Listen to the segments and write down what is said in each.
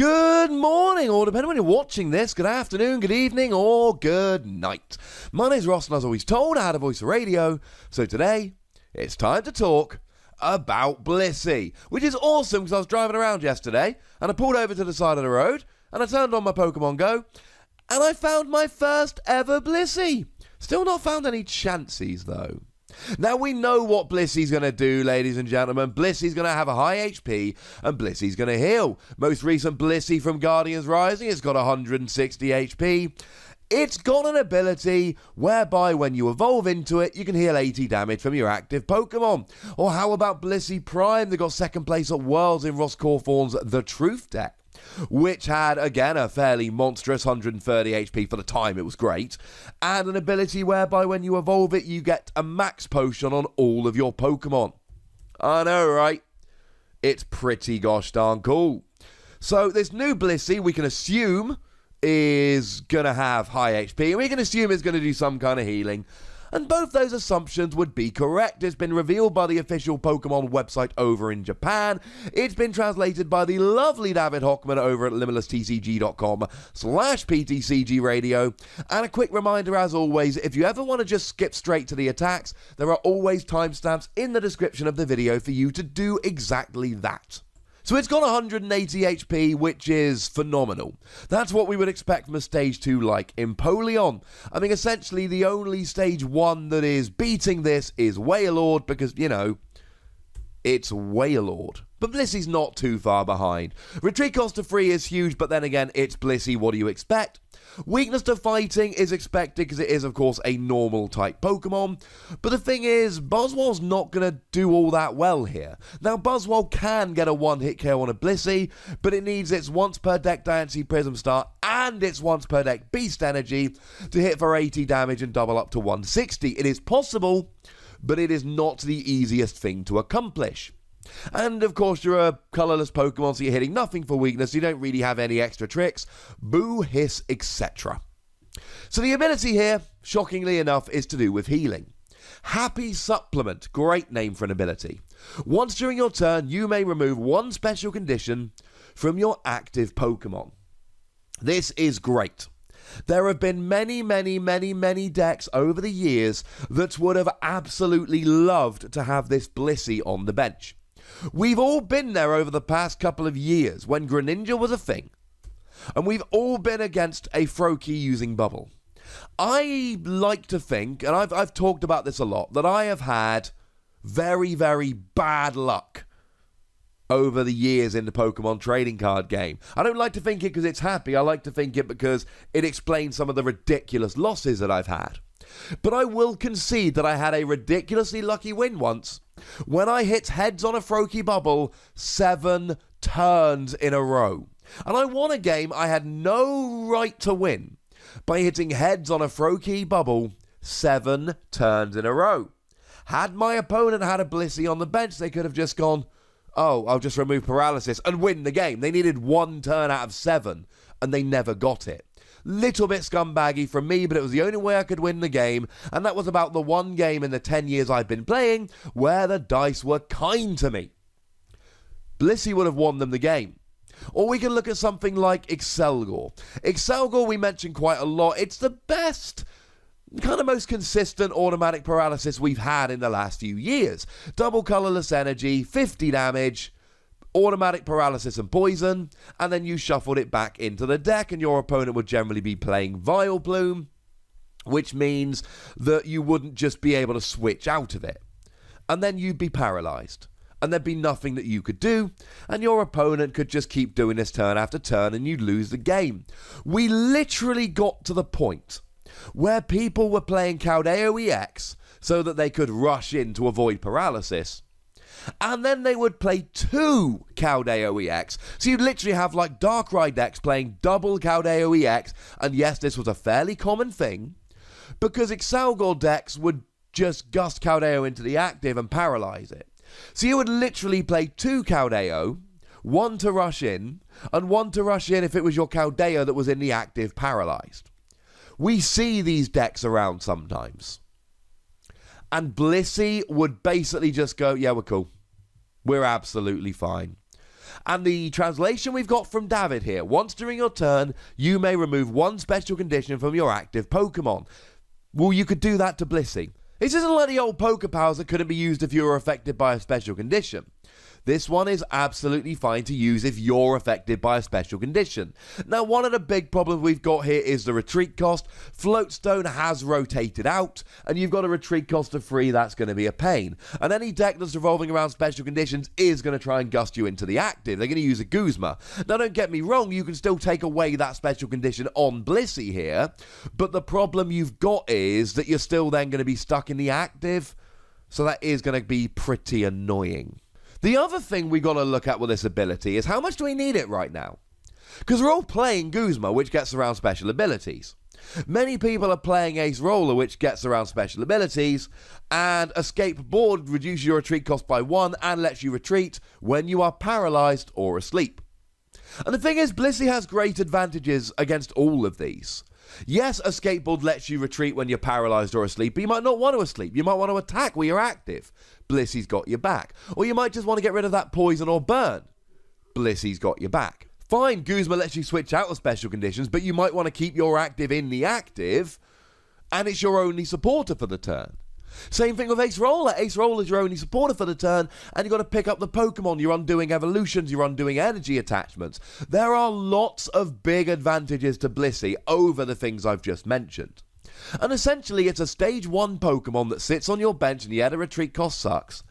Good morning, or depending when you're watching this, good afternoon, good evening, or good night. My name's Ross, and as always told, I had a voice of radio, so today, it's time to talk about Blissey, which is awesome because I was driving around yesterday, and I pulled over to the side of the road, and I turned on my Pokemon Go, and I found my first ever Blissey. Still not found any Chanseys, though. Now, we know what Blissey's going to do, ladies and gentlemen. Blissey's going to have a high HP, and Blissey's going to heal. Most recent Blissey from Guardians Rising, it's got 160 HP. It's got an ability whereby when you evolve into it, you can heal 80 damage from your active Pokemon. Or how about Blissey Prime? They got second place at Worlds in Ross Corthorn's The Truth deck, which had, again, a fairly monstrous 130 HP for the time. It was great. And an ability whereby when you evolve it, you get a max potion on all of your Pokemon. I know, right? It's pretty gosh darn cool. So this new Blissey, we can assume, is going to have high HP, and we can assume it's going to do some kind of healing. And both those assumptions would be correct. It's been revealed by the official Pokemon website over in Japan. It's been translated by the lovely David Hochmann over at limitlesstcg.com/PTCGRadio. And a quick reminder, as always, if you ever want to just skip straight to the attacks, there are always timestamps in the description of the video for you to do exactly that. So it's got 180 HP, which is phenomenal. That's what we would expect from a Stage 2 like Empoleon. I mean, essentially, the only Stage 1 that is beating this is Wailord, because, you know, it's Wailord. But Blissey's not too far behind. Retreat cost to 3 is huge, but then again, it's Blissey, what do you expect? Weakness to fighting is expected because it is, of course, a normal type Pokemon. But the thing is, Buzzwole's not going to do all that well here. Now, Buzzwole can get a one-hit KO on a Blissey, but it needs its once per deck Diancie Prism Star and its once per deck Beast Energy to hit for 80 damage and double up to 160. It is possible, but it is not the easiest thing to accomplish. And of course you're a colourless Pokemon, so you're hitting nothing for weakness, you don't really have any extra tricks, boo, hiss, etc. So the ability here, shockingly enough, is to do with healing. Happy Supplement, great name for an ability. Once during your turn, you may remove one special condition from your active Pokemon. This is great. There have been many decks over the years that would have absolutely loved to have this Blissey on the bench. We've all been there over the past couple of years when Greninja was a thing. And we've all been against a Froakie using Bubble. I like to think, and I've talked about this a lot, that I have had very bad luck over the years in the Pokemon trading card game. I don't like to think it because it's happy. I like to think it because it explains some of the ridiculous losses that I've had. But I will concede that I had a ridiculously lucky win once when I hit heads on a Froakie Bubble 7 turns in a row. And I won a game I had no right to win by hitting heads on a Froakie Bubble 7 turns in a row. Had my opponent had a Blissey on the bench, they could have just gone, oh, I'll just remove paralysis and win the game. They needed 1 turn out of 7, and they never got it. Little bit scumbaggy from me, but it was the only way I could win the game, and that was about the one game in the 10 years I've been playing where the dice were kind to me. Blissey would have won them the game. Or we can look at something like Excelgor. Excelgor we mentioned quite a lot. It's the best, kind of most consistent automatic paralysis we've had in the last few years. Double colourless energy, 50 damage, automatic paralysis and poison, and then you shuffled it back into the deck, and your opponent would generally be playing Vileplume, which means that you wouldn't just be able to switch out of it. And then you'd be paralysed, and there'd be nothing that you could do, and your opponent could just keep doing this turn after turn, and you'd lose the game. We literally got to the point where people were playing Caldeo EX so that they could rush in to avoid paralysis. And then they would play 2 Caldeo EX. So you'd literally have like Darkrai decks playing double Caldeo EX. And yes, this was a fairly common thing, because Excelgor decks would just gust Caldeo into the active and paralyze it. So you would literally play 2 Caldeo, 1 to rush in, and 1 to rush in if it was your Caldeo that was in the active paralyzed. We see these decks around sometimes. And Blissey would basically just go, yeah, we're cool. We're absolutely fine. And the translation we've got from David here: once during your turn, you may remove one special condition from your active Pokemon. Well, you could do that to Blissey. This isn't like the old poker powers that couldn't be used if you were affected by a special condition. This one is absolutely fine to use if you're affected by a special condition. Now, one of the big problems we've got here is the retreat cost. Floatstone has rotated out, and you've got a retreat cost of 3, that's going to be a pain. And any deck that's revolving around special conditions is going to try and gust you into the active. They're going to use a Guzma. Now, don't get me wrong, you can still take away that special condition on Blissey here, but the problem you've got is that you're still then going to be stuck in the active, so that is going to be pretty annoying. The other thing we got to look at with this ability is how much do we need it right now? Because we're all playing Guzma, which gets around special abilities. Many people are playing Ace Roller, which gets around special abilities, and Escape Board reduces your retreat cost by 1 and lets you retreat when you are paralyzed or asleep. And the thing is, Blissey has great advantages against all of these. Yes, a skateboard lets you retreat when you're paralyzed or asleep, but you might not want to asleep. You might want to attack where you're active. Blissey's got your back. Or you might just want to get rid of that poison or burn. Blissey's got your back. Fine, Guzma lets you switch out of special conditions, but you might want to keep your active in the active, and it's your only supporter for the turn. Same thing with Ace Roller. Ace Roller is your only supporter for the turn, and you've got to pick up the Pokemon. You're undoing evolutions, you're undoing energy attachments. There are lots of big advantages to Blissey over the things I've just mentioned. And essentially, it's a stage 1 Pokemon that sits on your bench, and yeah, the retreat cost sucks.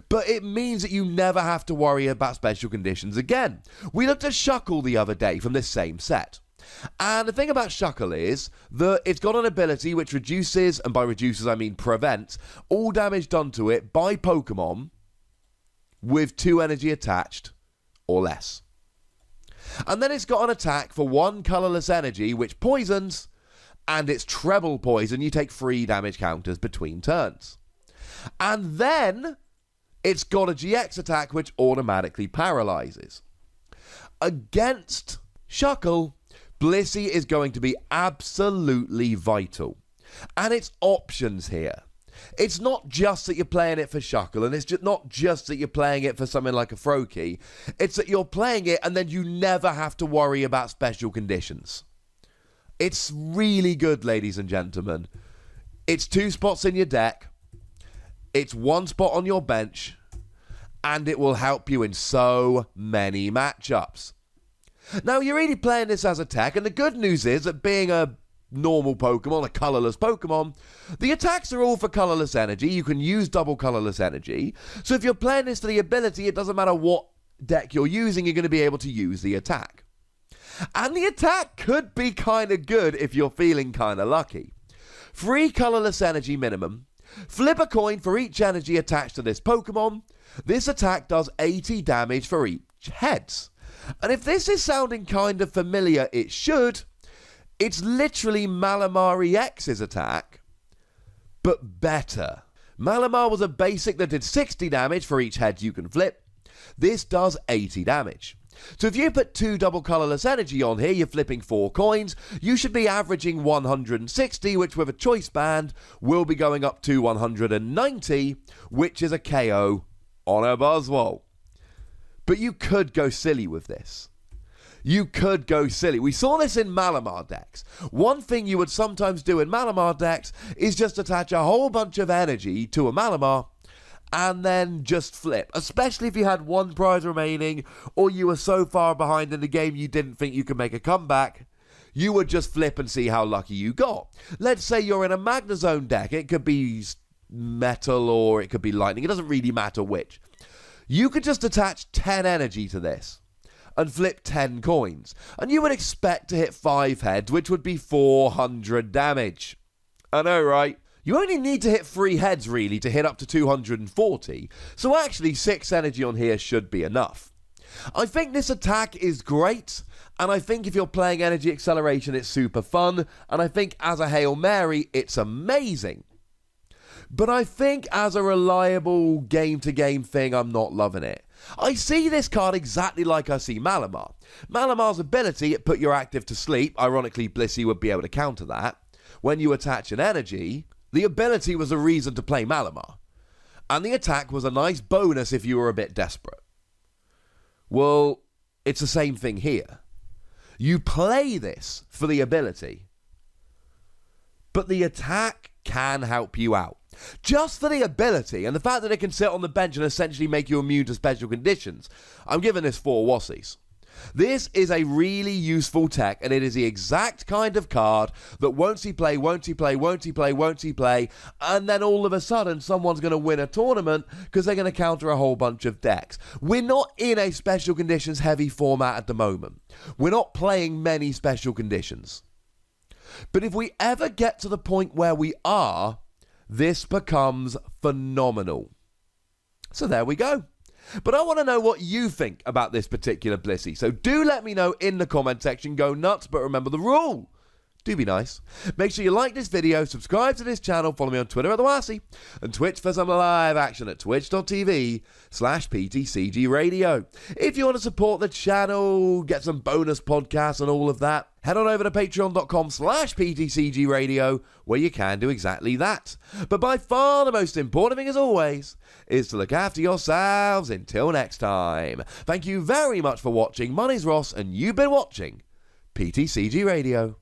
But it means that you never have to worry about special conditions again. We looked at Shuckle the other day from this same set. And the thing about Shuckle is that it's got an ability which reduces, and by reduces I mean prevents, all damage done to it by Pokemon with 2 energy attached or less. And then it's got an attack for 1 colourless energy which poisons, and it's treble poison. You take 3 damage counters between turns. And then it's got a GX attack which automatically paralyzes. Against Shuckle, Blissey is going to be absolutely vital. And it's options here. It's not just that you're playing it for Shuckle, and it's just not just that you're playing it for something like a Froakie. It's that you're playing it and then you never have to worry about special conditions. It's really good, ladies and gentlemen. It's 2 spots in your deck. It's 1 spot on your bench. And it will help you in so many matchups. Now, you're really playing this as a tech, and the good news is that being a normal Pokemon, a colourless Pokemon, the attacks are all for colourless energy. You can use double colourless energy. So if you're playing this for the ability, it doesn't matter what deck you're using, you're going to be able to use the attack. And the attack could be kind of good if you're feeling kind of lucky. 3 colourless energy minimum. Flip a coin for each energy attached to this Pokemon. This attack does 80 damage for each heads. And if this is sounding kind of familiar, it should. It's literally Malamar EX's attack, but better. Malamar was a basic that did 60 damage for each head you can flip. This does 80 damage. So if you put 2 double colourless energy on here, you're flipping 4 coins, you should be averaging 160, which with a choice band will be going up to 190, which is a KO on a Buzzwole. But you could go silly with this. You could go silly. We saw this in Malamar decks. One thing you would sometimes do in Malamar decks is just attach a whole bunch of energy to a Malamar and then just flip. Especially if you had 1 prize remaining or you were so far behind in the game you didn't think you could make a comeback. You would just flip and see how lucky you got. Let's say you're in a Magnezone deck. It could be Metal or it could be Lightning. It doesn't really matter which. You could just attach 10 energy to this and flip 10 coins. And you would expect to hit 5 heads, which would be 400 damage. I know, right? You only need to hit 3 heads, really, to hit up to 240. So actually, 6 energy on here should be enough. I think this attack is great. And I think if you're playing Energy Acceleration, it's super fun. And I think as a Hail Mary, it's amazing. But I think as a reliable game-to-game thing, I'm not loving it. I see this card exactly like I see Malamar. Malamar's ability, it put your active to sleep. Ironically, Blissey would be able to counter that. When you attach an energy, the ability was a reason to play Malamar. And the attack was a nice bonus if you were a bit desperate. Well, it's the same thing here. You play this for the ability, but the attack can help you out. Just for the ability and the fact that it can sit on the bench and essentially make you immune to special conditions, I'm giving this 4 Wassies. This is a really useful tech, and it is the exact kind of card that won't he play, and then all of a sudden someone's going to win a tournament because they're going to counter a whole bunch of decks. We're not in a special conditions heavy format at the moment. We're not playing many special conditions. But if we ever get to the point where we are, this becomes phenomenal. So there we go. But I want to know what you think about this particular Blissey. So do let me know in the comment section. Go nuts, but remember the rule. Do be nice. Make sure you like this video, subscribe to this channel, follow me on Twitter at the Wassy, and Twitch for some live action at twitch.tv/PTCGRadio. If you want to support the channel, get some bonus podcasts and all of that, head on over to patreon.com/PTCGRadio, where you can do exactly that. But by far the most important thing, as always, is to look after yourselves until next time. Thank you very much for watching. My name's Ross, and you've been watching PTCG Radio.